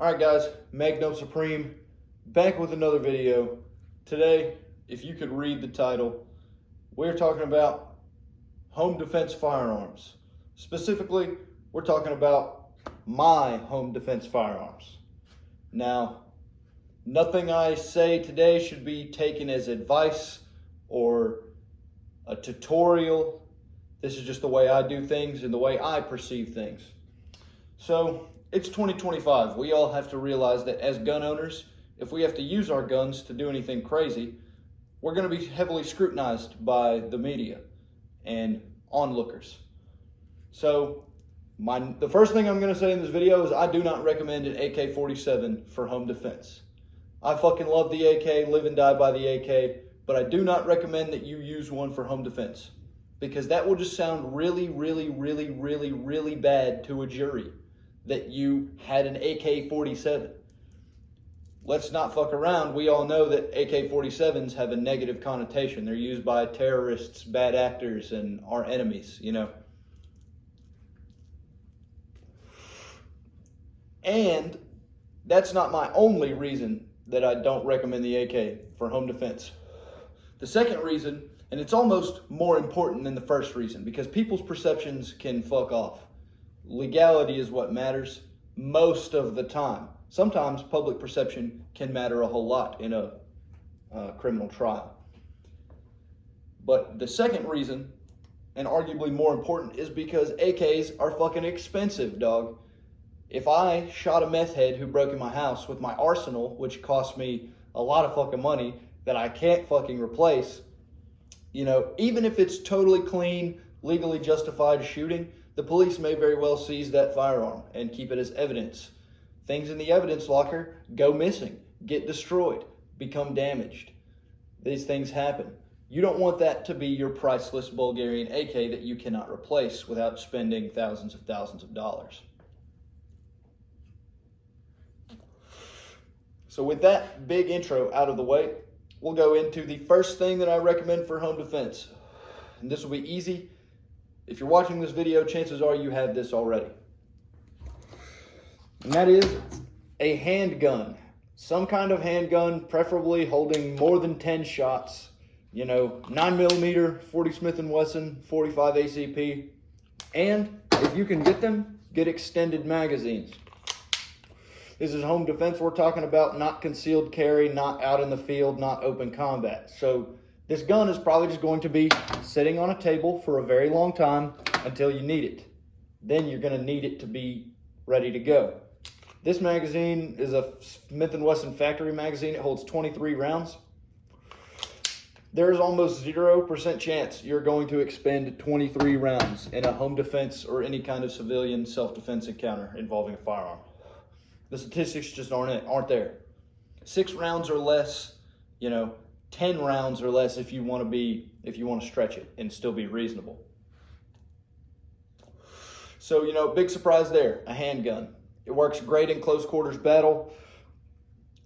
Alright guys, Magnum Supreme, back with another video. Today, if you could read the title, we're talking about home defense firearms. Specifically, we're talking about my home defense firearms. Now, nothing I say today should be taken as advice or a tutorial. This is just the way I do things and the way I perceive things. So, it's 2025. We all have to realize that as gun owners, if we have to use our guns to do anything crazy, we're going to be heavily scrutinized by the media and onlookers. So the first thing I'm going to say in this video is I do not recommend an AK-47 for home defense. I fucking love the AK, live and die by the AK, but I do not recommend that you use one for home defense because that will just sound really, really, really, really, really bad to a jury that you had an AK-47. Let's not fuck around. We all know that AK-47s have a negative connotation. They're used by terrorists, bad actors, and our enemies, you know. And that's not my only reason that I don't recommend the AK for home defense. The second reason, and it's almost more important than the first reason, because people's perceptions can fuck off. Legality is what matters most of the time. Sometimes public perception can matter a whole lot in a criminal trial. But the second reason, and arguably more important, is because AKs are fucking expensive, dog. If I shot a meth head who broke in my house with my arsenal, which cost me a lot of fucking money that I can't fucking replace, you know, even if it's totally clean, legally justified shooting, the police may very well seize that firearm and keep it as evidence. Things in the evidence locker go missing, get destroyed, become damaged. These things happen. You don't want that to be your priceless Bulgarian AK that you cannot replace without spending thousands of dollars. So with that big intro out of the way, we'll go into the first thing that I recommend for home defense. And this will be easy. If you're watching this video, chances are you have this already. And that is a handgun. Some kind of handgun, preferably holding more than 10 shots. You know, 9mm, 40 Smith & Wesson, 45 ACP. And if you can get them, get extended magazines. This is home defense we're talking about, not concealed carry, not out in the field, not open combat. So this gun is probably just going to be sitting on a table for a very long time until you need it. Then you're going to need it to be ready to go. This magazine is a Smith & Wesson factory magazine. It holds 23 rounds. There's almost 0% chance you're going to expend 23 rounds in a home defense or any kind of civilian self-defense encounter involving a firearm. The statistics just aren't there. 6 rounds or less, you know, 10 rounds or less if you want to stretch it and still be reasonable. So, you know, big surprise there, a handgun. It works great in close quarters battle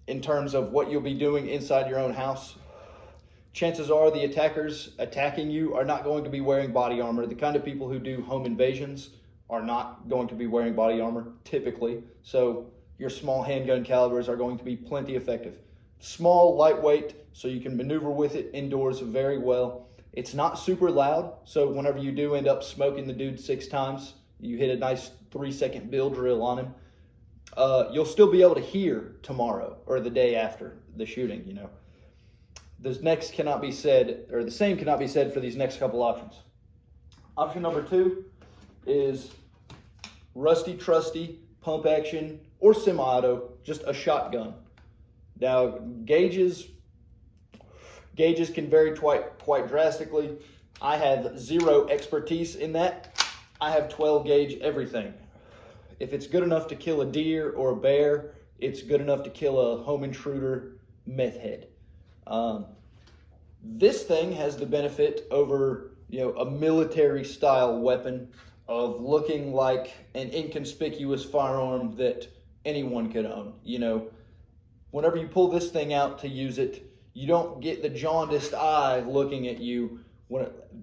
in terms of what you'll be doing inside your own house. Chances are the attackers attacking you are not going to be wearing body armor. The kind of people who do home invasions are not going to be wearing body armor typically. So your small handgun calibers are going to be plenty effective. Small, lightweight, so you can maneuver with it indoors very well. It's not super loud, so whenever you do end up smoking the dude 6 times, you hit a nice 3-second bill drill on him, you'll still be able to hear tomorrow or the day after the shooting, you know. The same cannot be said for these next couple options. Option number 2 is rusty, trusty, pump action, or semi-auto, just a shotgun. Now, gauges can vary quite drastically. I have 0 expertise in that. I have 12 gauge everything. If it's good enough to kill a deer or a bear, it's good enough to kill a home intruder meth head. This thing has the benefit over, you know, a military style weapon of looking like an inconspicuous firearm that anyone could own. You know, whenever you pull this thing out to use it, you don't get the jaundiced eye looking at you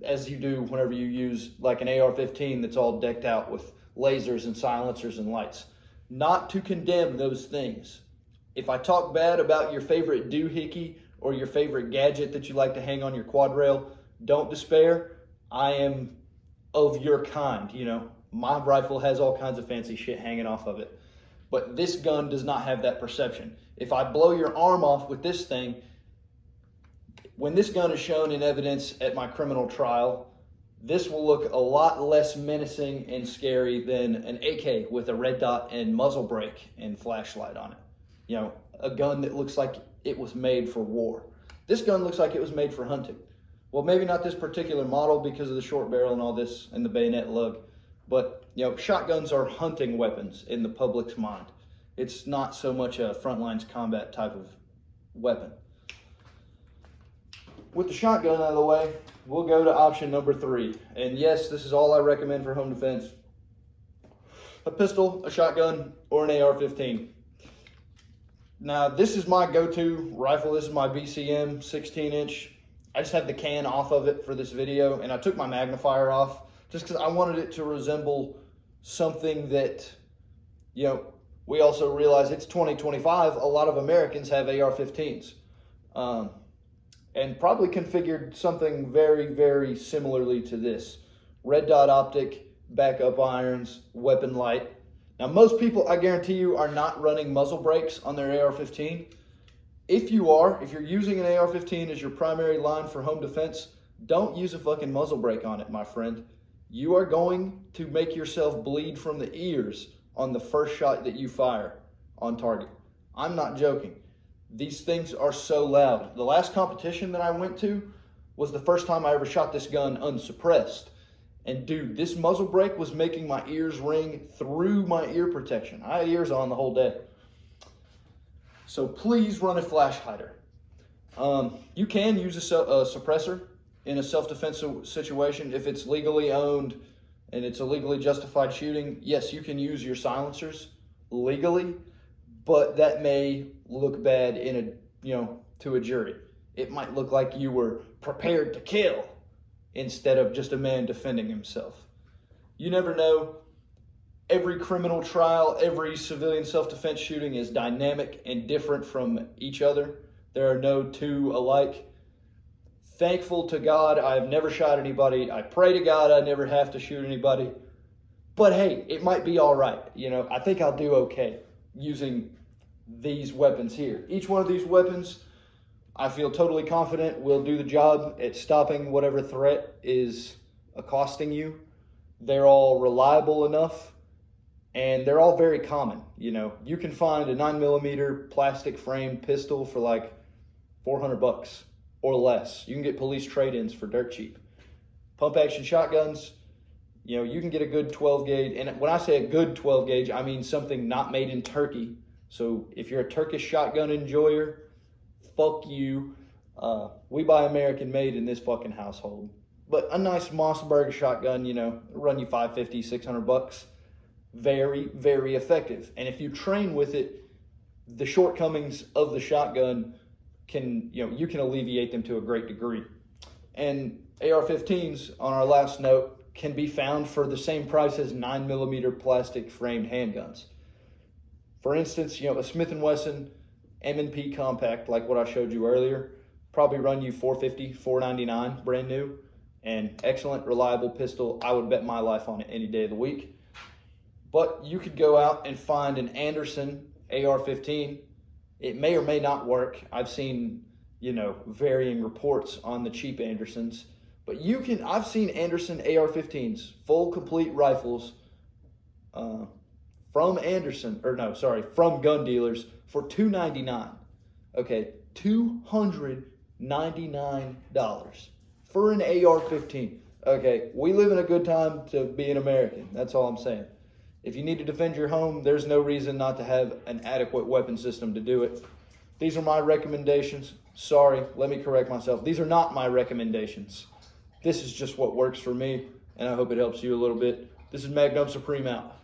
as you do whenever you use like an AR-15 that's all decked out with lasers and silencers and lights. not to condemn those things. If I talk bad about your favorite doohickey or your favorite gadget that you like to hang on your quad rail, don't despair. I am of your kind, you know. My rifle has all kinds of fancy shit hanging off of it. But this gun does not have that perception. If I blow your arm off with this thing, when this gun is shown in evidence at my criminal trial, this will look a lot less menacing and scary than an AK with a red dot and muzzle brake and flashlight on it. You know, a gun that looks like it was made for war. This gun looks like it was made for hunting. Well, maybe not this particular model because of the short barrel and all this and the bayonet lug, but you know, shotguns are hunting weapons in the public's mind. It's not so much a front lines combat type of weapon. With the shotgun out of the way, we'll go to option number 3. And yes, this is all I recommend for home defense. A pistol, a shotgun, or an AR-15. Now, this is my go-to rifle. This is my BCM 16-inch. I just had the can off of it for this video, and I took my magnifier off just because I wanted it to resemble something that, you know, we also realize it's 2025. A lot of Americans have AR-15s. And probably configured something very, very similarly to this. Red dot optic, backup irons, weapon light. Now, most people, I guarantee you, are not running muzzle brakes on their AR-15. If you are, if you're using an AR-15 as your primary line for home defense, don't use a fucking muzzle brake on it, my friend. You are going to make yourself bleed from the ears on the first shot that you fire on target. I'm not joking. These things are so loud. The last competition that I went to was the first time I ever shot this gun unsuppressed. And dude, this muzzle brake was making my ears ring through my ear protection. I had ears on the whole day. So please run a flash hider. You can use a suppressor in a self-defense situation. If it's legally owned and it's a legally justified shooting, yes, you can use your silencers legally, but that may look bad in a, you know, to a jury. It might look like you were prepared to kill instead of just a man defending himself. You never know. Every criminal trial, every civilian self-defense shooting is dynamic and different from each other. There are no two alike. Thankful to God, I have never shot anybody. I pray to God I never have to shoot anybody. But hey, it might be all right. You know, I think I'll do okay using these weapons here. Each one of these weapons, I feel totally confident will do the job at stopping whatever threat is accosting you. They're all reliable enough, and they're all very common. You know, you can find a 9mm plastic frame pistol for like $400 or less. You can get police trade-ins for dirt cheap. Pump action shotguns, you know, you can get a good 12 gauge. And when I say a good 12 gauge, I mean something not made in Turkey. So if you're a Turkish shotgun enjoyer, fuck you. We buy American made in this fucking household. But a nice Mossberg shotgun, you know, run you $550, $600. Very, very effective. And if you train with it, the shortcomings of the shotgun can, you know, you can alleviate them to a great degree. And AR-15s, on our last note, can be found for the same price as 9mm plastic framed handguns. For instance, you know, a Smith & Wesson M&P compact, like what I showed you earlier, probably run you $450, $499 brand new, and excellent, reliable pistol. I would bet my life on it any day of the week. But you could go out and find an Anderson AR-15. It may or may not work. I've seen, you know, varying reports on the cheap Andersons. But you can, I've seen Anderson AR-15s, full complete rifles, from from gun dealers for $299. Okay, $299 for an AR-15. Okay, we live in a good time to be an American. That's all I'm saying. If you need to defend your home, there's no reason not to have an adequate weapon system to do it. These are my recommendations. Sorry, let me correct myself. These are not my recommendations. This is just what works for me, and I hope it helps you a little bit. This is Magnum Supreme out.